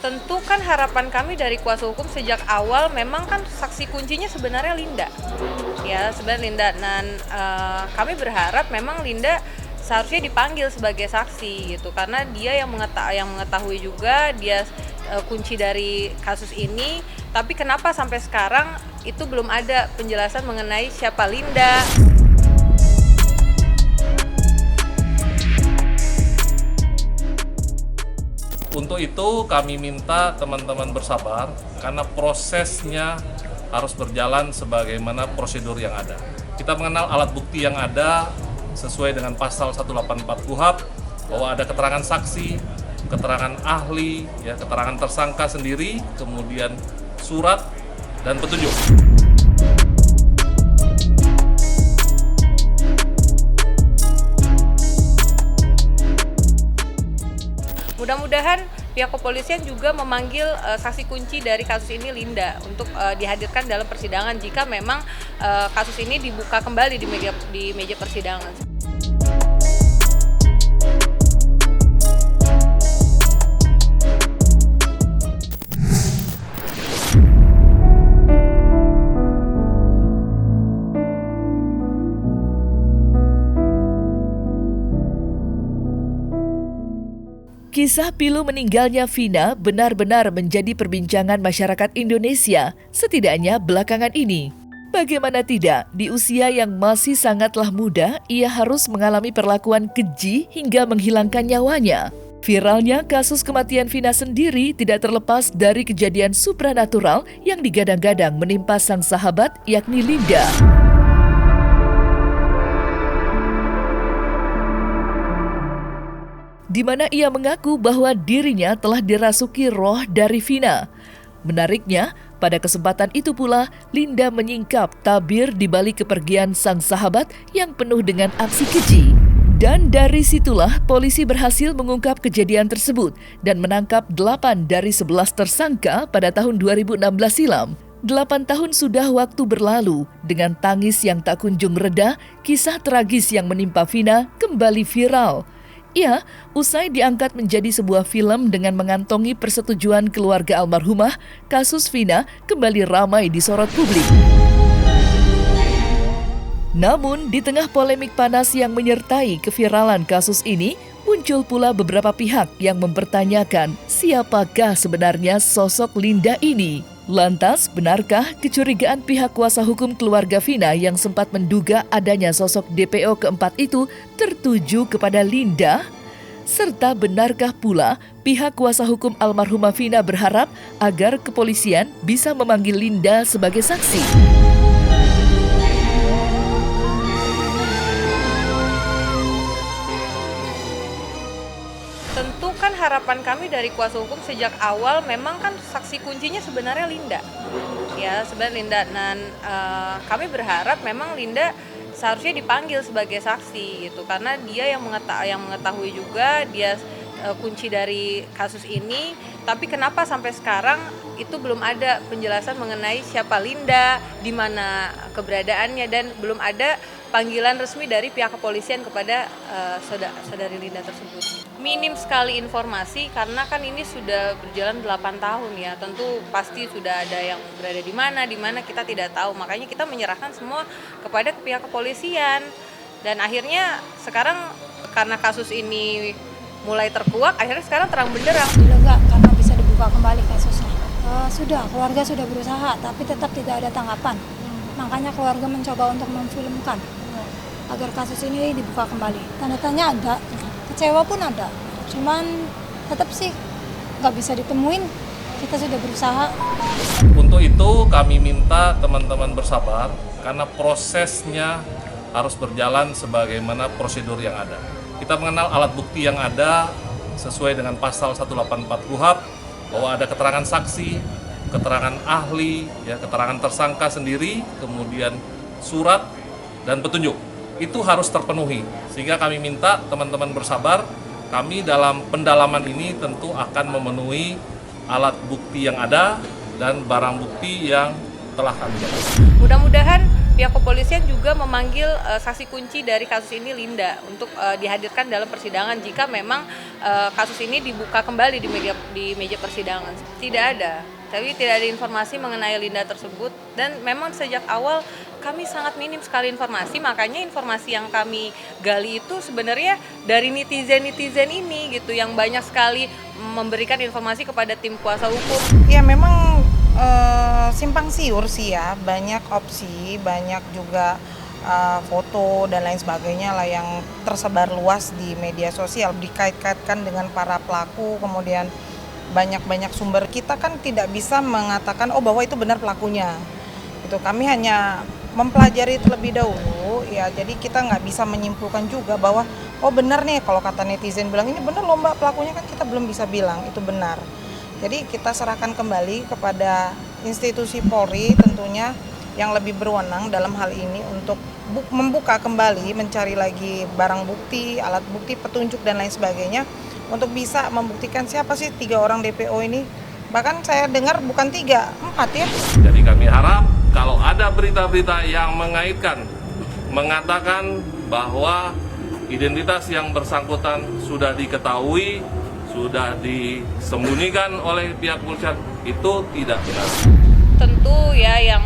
Tentu kan harapan kami dari kuasa hukum sejak awal memang kan saksi kuncinya sebenarnya Linda. Ya, sebenarnya Linda, dan kami berharap memang Linda seharusnya dipanggil sebagai saksi gitu, karena dia yang mengetahui juga, dia kunci dari kasus ini. Tapi kenapa sampai sekarang itu belum ada penjelasan mengenai siapa Linda? Untuk itu kami minta teman-teman bersabar karena prosesnya harus berjalan sebagaimana prosedur yang ada. Kita mengenal alat bukti yang ada sesuai dengan pasal 184 KUHP bahwa ada keterangan saksi, keterangan ahli, ya, keterangan tersangka sendiri, kemudian surat dan petunjuk. Mudah-mudahan pihak kepolisian juga memanggil saksi kunci dari kasus ini Linda untuk dihadirkan dalam persidangan jika memang kasus ini dibuka kembali di meja persidangan. Kisah pilu meninggalnya Vina benar-benar menjadi perbincangan masyarakat Indonesia, setidaknya belakangan ini. Bagaimana tidak, di usia yang masih sangatlah muda, ia harus mengalami perlakuan keji hingga menghilangkan nyawanya. Viralnya kasus kematian Vina sendiri tidak terlepas dari kejadian supranatural yang digadang-gadang menimpa sang sahabat yakni Linda. Di mana ia mengaku bahwa dirinya telah dirasuki roh dari Vina. Menariknya, pada kesempatan itu pula Linda menyingkap tabir di balik kepergian sang sahabat yang penuh dengan aksi keji. Dan dari situlah polisi berhasil mengungkap kejadian tersebut dan menangkap 8 dari 11 tersangka pada tahun 2016 silam. 8 tahun sudah waktu berlalu, dengan tangis yang tak kunjung reda, kisah tragis yang menimpa Vina kembali viral. Ya, usai diangkat menjadi sebuah film dengan mengantongi persetujuan keluarga almarhumah, kasus Vina kembali ramai disorot publik. Namun, di tengah polemik panas yang menyertai keviralan kasus ini, muncul pula beberapa pihak yang mempertanyakan siapakah sebenarnya sosok Linda ini. Lantas, benarkah kecurigaan pihak kuasa hukum keluarga Vina yang sempat menduga adanya sosok DPO keempat itu tertuju kepada Linda? Serta benarkah pula pihak kuasa hukum almarhumah Vina berharap agar kepolisian bisa memanggil Linda sebagai saksi? Tentu kan harapan kami dari kuasa hukum sejak awal memang kan saksi kuncinya sebenarnya Linda. Ya, sebenarnya Linda, dan kami berharap memang Linda seharusnya dipanggil sebagai saksi gitu, karena dia yang mengetahui juga, dia kunci dari kasus ini. Tapi kenapa sampai sekarang itu belum ada penjelasan mengenai siapa Linda, di mana keberadaannya, dan belum ada panggilan resmi dari pihak kepolisian kepada saudari Linda tersebut. Minim sekali informasi karena kan ini sudah berjalan 8 tahun ya. Tentu pasti sudah ada yang berada di mana kita tidak tahu. Makanya kita menyerahkan semua kepada pihak kepolisian. Dan akhirnya sekarang karena kasus ini mulai terkuak, akhirnya sekarang terang benderang. Lega karena bisa dibuka kembali kasusnya. Keluarga sudah berusaha tapi tetap tidak ada tanggapan. Makanya keluarga mencoba untuk memfilmkan agar kasus ini dibuka kembali. Tanda tanya ada, kecewa pun ada. Cuman tetap sih nggak bisa ditemuin. Kita sudah berusaha. Untuk itu kami minta teman-teman bersabar karena prosesnya harus berjalan sebagaimana prosedur yang ada. Kita mengenal alat bukti yang ada sesuai dengan pasal 184 KUHP bahwa ada keterangan saksi, keterangan ahli, ya, keterangan tersangka sendiri, kemudian surat dan petunjuk. Itu harus terpenuhi. Sehingga kami minta teman-teman bersabar. Kami dalam pendalaman ini tentu akan memenuhi alat bukti yang ada dan barang bukti yang telah kami dapat. Mudah-mudahan pihak kepolisian juga memanggil saksi kunci dari kasus ini, Linda, untuk dihadirkan dalam persidangan jika memang kasus ini dibuka kembali di meja persidangan. Tidak ada, tapi tidak ada informasi mengenai Linda tersebut, dan memang sejak awal kami sangat minim sekali informasi. Makanya informasi yang kami gali itu sebenarnya dari netizen ini gitu, yang banyak sekali memberikan informasi kepada tim kuasa hukum. Ya memang simpang siur sih ya, banyak opsi, banyak juga foto dan lain sebagainya lah yang tersebar luas di media sosial, dikait-kaitkan dengan para pelaku, kemudian banyak sumber. Kita kan tidak bisa mengatakan oh bahwa itu benar pelakunya. Itu kami hanya mempelajari terlebih dahulu ya, jadi kita nggak bisa menyimpulkan juga bahwa oh benar nih, kalau kata netizen bilang ini benar loh Mbak pelakunya, kan kita belum bisa bilang itu benar. Jadi kita serahkan kembali kepada institusi Polri tentunya yang lebih berwenang dalam hal ini untuk membuka kembali, mencari lagi barang bukti, alat bukti, petunjuk dan lain sebagainya untuk bisa membuktikan siapa sih 3 orang DPO ini. Bahkan saya dengar bukan 3, 4 ya. Jadi kami harap kalau ada berita-berita yang mengaitkan, mengatakan bahwa identitas yang bersangkutan sudah diketahui, sudah disembunyikan oleh pihak kepolisian, itu tidak benar. Tentu ya, yang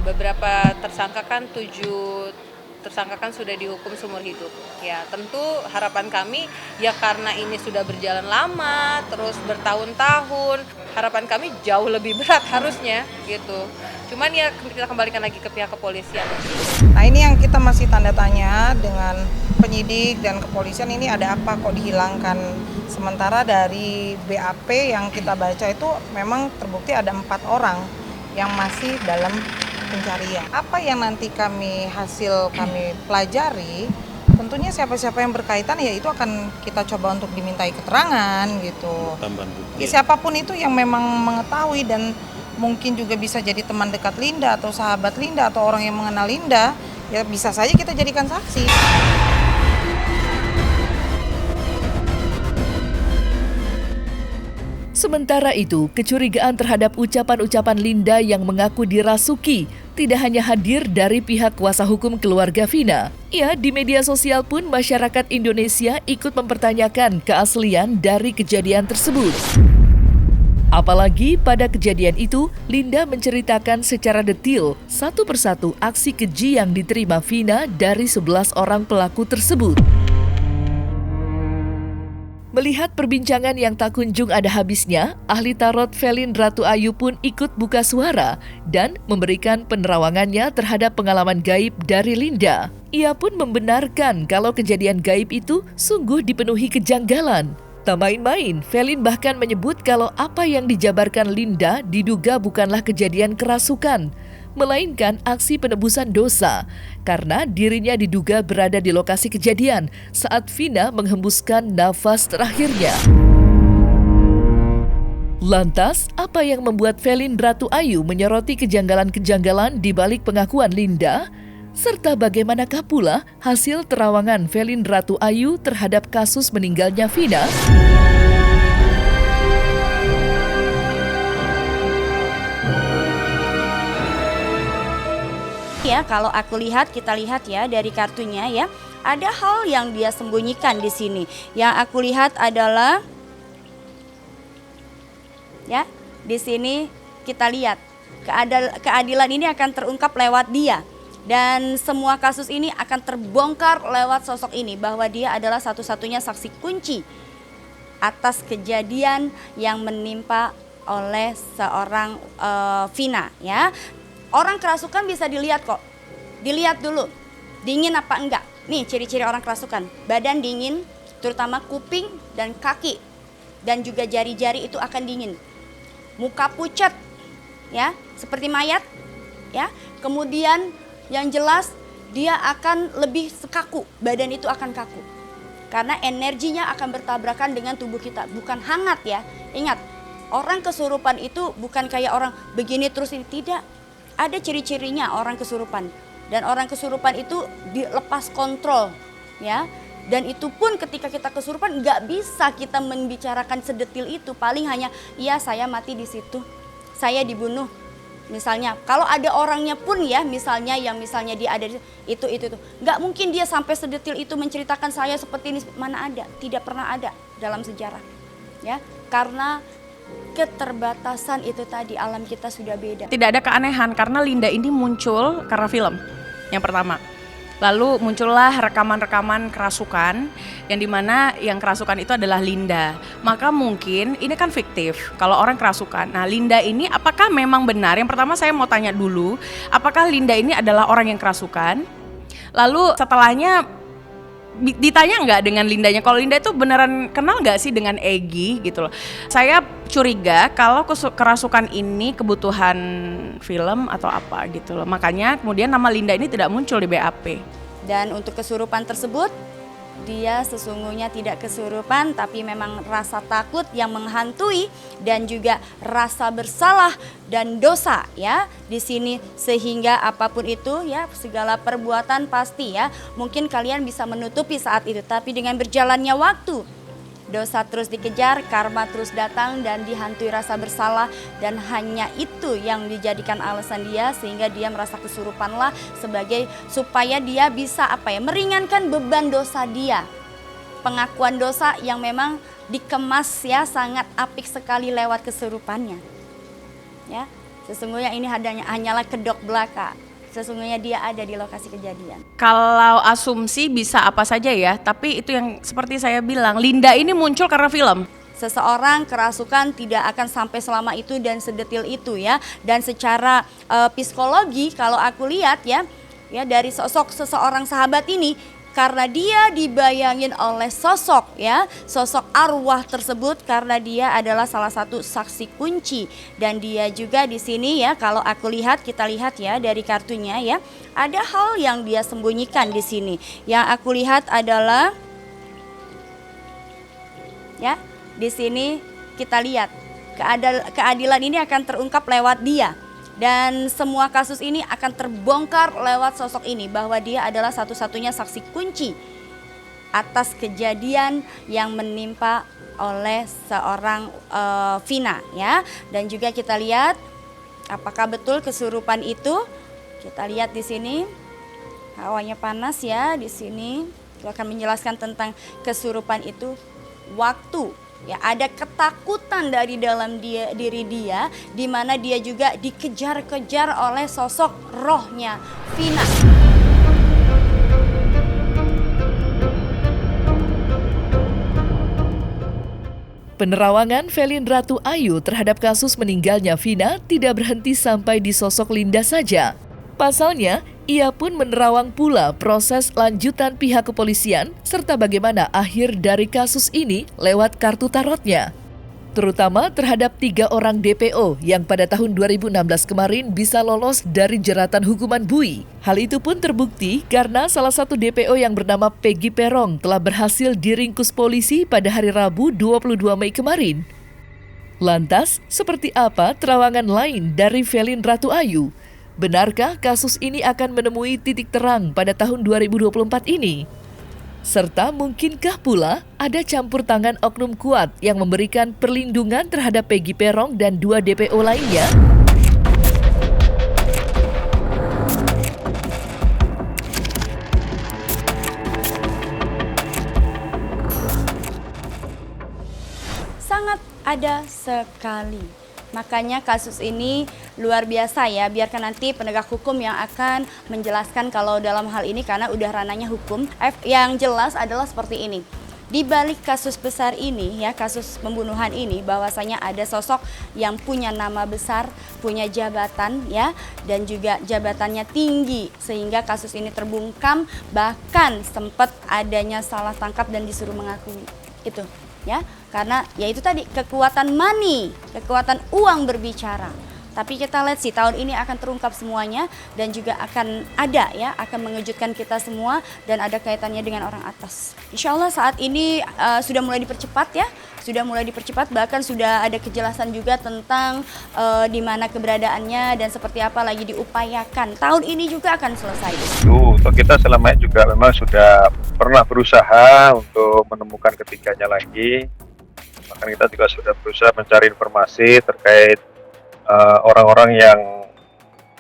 beberapa tersangka kan 7 tersangka kan sudah dihukum seumur hidup. Ya tentu harapan kami ya, karena ini sudah berjalan lama, terus bertahun-tahun, harapan kami jauh lebih berat harusnya gitu. Cuman ya kita kembalikan lagi ke pihak kepolisian. Nah ini yang kita masih tanda tanya dengan penyidik dan kepolisian, ini ada apa kok dihilangkan. Sementara dari BAP yang kita baca itu memang terbukti ada 4 orang yang masih dalam pencarian. Apa yang nanti kami pelajari, tentunya siapa-siapa yang berkaitan ya itu akan kita coba untuk dimintai keterangan gitu. Tambahan bukti. Ya, siapapun itu yang memang mengetahui dan mungkin juga bisa jadi teman dekat Linda atau sahabat Linda atau orang yang mengenal Linda, ya bisa saja kita jadikan saksi. Sementara itu, kecurigaan terhadap ucapan-ucapan Linda yang mengaku dirasuki tidak hanya hadir dari pihak kuasa hukum keluarga Vina. Ya, di media sosial pun masyarakat Indonesia ikut mempertanyakan keaslian dari kejadian tersebut. Apalagi pada kejadian itu, Linda menceritakan secara detail satu persatu aksi keji yang diterima Vina dari 11 orang pelaku tersebut. Melihat perbincangan yang tak kunjung ada habisnya, ahli tarot Velin Ratu Ayu pun ikut buka suara dan memberikan penerawangannya terhadap pengalaman gaib dari Linda. Ia pun membenarkan kalau kejadian gaib itu sungguh dipenuhi kejanggalan. Tak main-main, Velin bahkan menyebut kalau apa yang dijabarkan Linda diduga bukanlah kejadian kerasukan, melainkan aksi penebusan dosa, karena dirinya diduga berada di lokasi kejadian saat Vina menghembuskan nafas terakhirnya. Lantas, apa yang membuat Velin Ratu Ayu menyoroti kejanggalan-kejanggalan di balik pengakuan Linda? Serta bagaimanakah pula hasil terawangan Velin Ratu Ayu terhadap kasus meninggalnya Vina? Ya, kalau kita lihat ya dari kartunya ya, ada hal yang dia sembunyikan di sini. Yang aku lihat adalah ya, di sini kita lihat keadilan ini akan terungkap lewat dia, dan semua kasus ini akan terbongkar lewat sosok ini, bahwa dia adalah satu-satunya saksi kunci atas kejadian yang menimpa oleh seorang Vina ya. Orang kerasukan bisa dilihat kok, dilihat dulu dingin apa enggak. Nih ciri-ciri orang kerasukan, badan dingin, terutama kuping dan kaki, dan juga jari-jari itu akan dingin. Muka pucat ya, seperti mayat ya. Kemudian yang jelas dia akan lebih sekaku, badan itu akan kaku, karena energinya akan bertabrakan dengan tubuh kita, bukan hangat ya. Ingat, orang kesurupan itu bukan kayak orang begini terus ini, tidak. Ada ciri-cirinya orang kesurupan, dan orang kesurupan itu dilepas kontrol ya. Dan itu pun ketika kita kesurupan nggak bisa kita membicarakan sedetil itu, paling hanya iya saya mati di situ, saya dibunuh, Misalnya kalau ada orangnya pun ya, misalnya dia ada itu nggak mungkin dia sampai sedetil itu menceritakan saya seperti ini, mana ada, tidak pernah ada dalam sejarah ya, karena keterbatasan itu tadi, alam kita sudah beda. Tidak ada keanehan karena Linda ini muncul karena film yang pertama. Lalu muncullah rekaman-rekaman kerasukan yang dimana yang kerasukan itu adalah Linda. Maka mungkin ini kan fiktif kalau orang kerasukan. Nah, Linda ini apakah memang benar? Yang pertama saya mau tanya dulu, apakah Linda ini adalah orang yang kerasukan? Lalu setelahnya ditanya nggak dengan Lindanya? Kalau Linda itu beneran kenal nggak sih dengan Egy gitu loh. Saya curiga kalau kerasukan ini kebutuhan film atau apa gitu loh. Makanya kemudian nama Linda ini tidak muncul di BAP. Dan untuk kesurupan tersebut, dia sesungguhnya tidak kesurupan, tapi memang rasa takut yang menghantui dan juga rasa bersalah dan dosa ya di sini, sehingga apapun itu ya, segala perbuatan pasti ya mungkin kalian bisa menutupi saat itu, tapi dengan berjalannya waktu dosa terus dikejar, karma terus datang dan dihantui rasa bersalah, dan hanya itu yang dijadikan alasan dia sehingga dia merasa kesurupan lah, sebagai supaya dia bisa meringankan beban dosa dia. Pengakuan dosa yang memang dikemas ya sangat apik sekali lewat kesurupannya. Ya, sesungguhnya ini hanyalah kedok belaka. Sesungguhnya dia ada di lokasi kejadian. Kalau asumsi bisa apa saja ya, tapi itu yang seperti saya bilang, Linda ini muncul karena film. Seseorang kerasukan tidak akan sampai selama itu dan sedetil itu ya. Dan secara psikologi kalau aku lihat ya dari sosok seseorang sahabat ini, karena dia dibayangin oleh sosok arwah tersebut, karena dia adalah salah satu saksi kunci, dan dia juga di sini ya, kalau aku lihat, kita lihat ya dari kartunya ya, ada hal yang dia sembunyikan di sini. Yang aku lihat adalah ya, di sini kita lihat keadilan ini akan terungkap lewat dia. Dan semua kasus ini akan terbongkar lewat sosok ini, bahwa dia adalah satu-satunya saksi kunci atas kejadian yang menimpa oleh seorang Vina ya. Dan juga kita lihat apakah betul kesurupan itu. Kita lihat di sini hawanya panas ya, di sini itu akan menjelaskan tentang kesurupan itu, waktu ya, ada ketakutan dari dalam diri dia, di mana dia juga dikejar-kejar oleh sosok rohnya Vina. Penerawangan Velin Ratu Ayu terhadap kasus meninggalnya Vina tidak berhenti sampai di sosok Linda saja. Pasalnya, ia pun menerawang pula proses lanjutan pihak kepolisian serta bagaimana akhir dari kasus ini lewat kartu tarotnya. Terutama terhadap 3 orang DPO yang pada tahun 2016 kemarin bisa lolos dari jeratan hukuman bui. Hal itu pun terbukti karena salah satu DPO yang bernama Peggy Perong telah berhasil diringkus polisi pada hari Rabu 22 Mei kemarin. Lantas, seperti apa terawangan lain dari Velin Ratu Ayu? Benarkah kasus ini akan menemui titik terang pada tahun 2024 ini? Serta mungkinkah pula ada campur tangan oknum kuat yang memberikan perlindungan terhadap Peggy Perong dan 2 DPO lainnya? Sangat ada sekali. Makanya kasus ini luar biasa ya, biarkan nanti penegak hukum yang akan menjelaskan kalau dalam hal ini, karena udah ranahnya hukum. Yang jelas adalah seperti ini. Di balik kasus besar ini ya, kasus pembunuhan ini, bahwasanya ada sosok yang punya nama besar, punya jabatan ya, dan juga jabatannya tinggi, sehingga kasus ini terbungkam, bahkan sempat adanya salah tangkap dan disuruh mengakui. Itu ya, karena ya itu tadi, kekuatan money, kekuatan uang berbicara. Tapi kita lihat sih tahun ini akan terungkap semuanya, dan juga akan ada ya, akan mengejutkan kita semua, dan ada kaitannya dengan orang atas. Insya Allah saat ini sudah mulai dipercepat ya, bahkan sudah ada kejelasan juga tentang di mana keberadaannya dan seperti apa lagi diupayakan. Tahun ini juga akan selesai. Untuk kita selama ini juga memang sudah pernah berusaha untuk menemukan ketiganya lagi. Bahkan kita juga sudah berusaha mencari informasi terkait orang-orang yang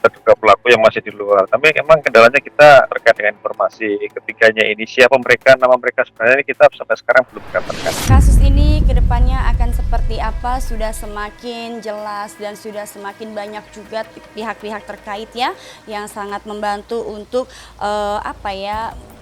terduga pelaku yang masih di luar. Tapi memang kendalanya kita terkait dengan informasi ketiganya ini, siapa mereka, nama mereka sebenarnya ini kita sampai sekarang belum dapatkan. Kasus ini kedepannya akan seperti apa sudah semakin jelas dan sudah semakin banyak juga pihak-pihak terkait ya yang sangat membantu untuk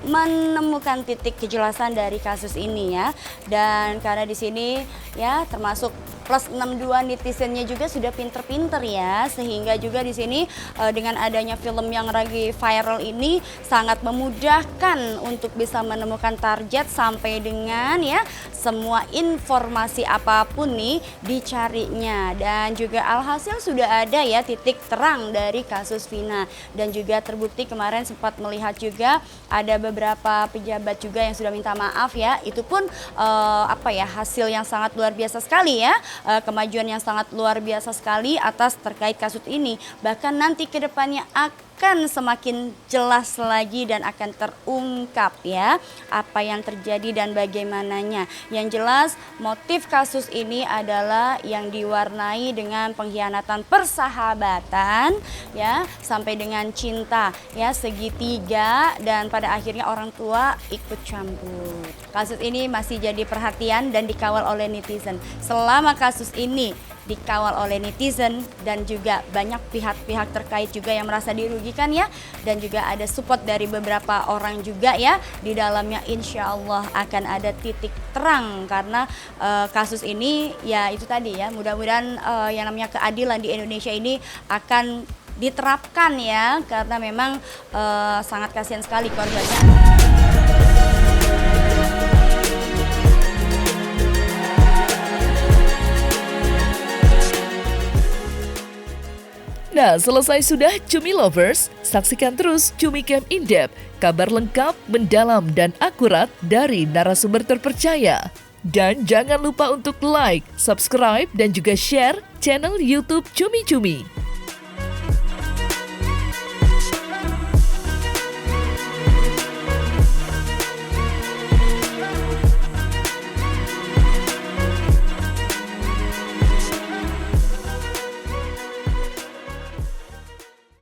menemukan titik kejelasan dari kasus ini ya. Dan karena di sini ya termasuk plus 62 netizennya juga sudah pinter-pinter ya, sehingga juga di sini dengan adanya film yang lagi viral ini sangat memudahkan untuk bisa menemukan target sampai dengan ya semua informasi apapun nih dicarinya. Dan juga alhasil sudah ada ya titik terang dari kasus Vina, dan juga terbukti kemarin sempat melihat juga ada beberapa pejabat juga yang sudah minta maaf ya. Itu pun hasil yang sangat luar biasa sekali ya. Kemajuan yang sangat luar biasa sekali atas terkait kasus ini. Bahkan nanti ke depannya akan semakin jelas lagi dan akan terungkap ya apa yang terjadi dan bagaimananya. Yang jelas motif kasus ini adalah yang diwarnai dengan pengkhianatan persahabatan ya, sampai dengan cinta ya, segitiga, dan pada akhirnya orang tua ikut campur. Kasus ini masih jadi perhatian dan dikawal oleh netizen. Selama kasus ini dikawal oleh netizen dan juga banyak pihak-pihak terkait juga yang merasa dirugikan ya, dan juga ada support dari beberapa orang juga ya, di dalamnya insya Allah akan ada titik terang karena kasus ini ya itu tadi ya, mudah-mudahan yang namanya keadilan di Indonesia ini akan diterapkan ya, karena memang sangat kasihan sekali korbannya. Nah, selesai sudah Cumi Lovers, saksikan terus Cumi Camp In-Depth, kabar lengkap, mendalam, dan akurat dari narasumber terpercaya. Dan jangan lupa untuk like, subscribe, dan juga share channel YouTube Cumi Cumi.